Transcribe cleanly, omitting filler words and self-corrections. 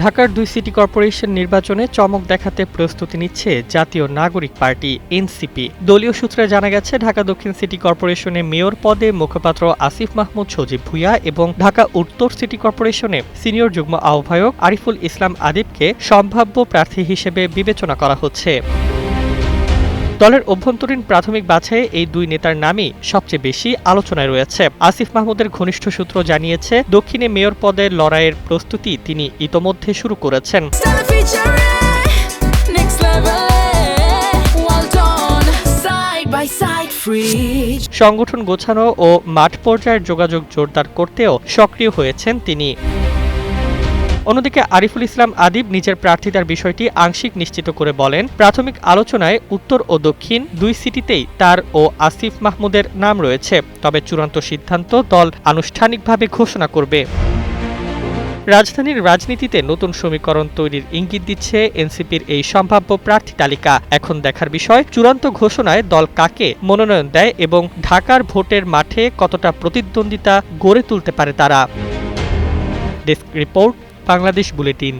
ঢাকার 2 city corporation নির্বাচনে চমক দেখাতে প্রস্তুতি নিচ্ছে জাতীয় নাগরিক পার্টি এনসিপি। দলীয় সূত্রে জানা গেছে, ঢাকা দক্ষিণ সিটি কর্পোরেশনে মেয়র পদে মুখপাত্র আসিফ মাহমুদ সজীব ভুঁইয়া এবং ঢাকা উত্তর সিটি কর্পোরেশনে সিনিয়র যুগ্ম আহ্বায়ক আরিফুল ইসলাম আদিবকে সম্ভাব্য প্রার্থী হিসেবে বিবেচনা করা হচ্ছে। দলের অভ্যন্তরীণ প্রাথমিক বাছাইয়ে এই দুই নেতার নামই সবচেয়ে বেশি আলোচনায় রয়েছে। আসিফ মাহমুদের ঘনিষ্ঠ সূত্র জানিয়েছে, দক্ষিণে মেয়র পদের লড়াইয়ের প্রস্তুতি তিনি ইতোমধ্যে শুরু করেছেন। সংগঠন গোছানো ও মাঠ পর্যায়ের যোগাযোগ জোরদার করতেও সক্রিয় হয়েছেন তিনি। অন্যদিকে আরিফুল ইসলাম আদিব নিজের প্রার্থিতার বিষয়টি আংশিক নিশ্চিত করে বলেন, প্রাথমিক আলোচনায় উত্তর ও দক্ষিণ 2 সিটিতেই তার ও আসিফ মাহমুদের নাম রয়েছে, তবে চূড়ান্ত সিদ্ধান্ত দল আনুষ্ঠানিকভাবে ঘোষণা করবে। রাজধানীর রাজনীতিতে নতুন সমীকরণ তৈরির ইঙ্গিত দিচ্ছে এনসিপির এই সম্ভাব্য প্রার্থী তালিকা। এখন দেখার বিষয়, চূড়ান্ত ঘোষণায় দল কাকে মনোনয়ন দেয় এবং ঢাকার ভোটের মাঠে কতটা প্রতিদ্বন্দ্বিতা গড়ে তুলতে পারে তারা। Desk report, Bangladesh bulletin.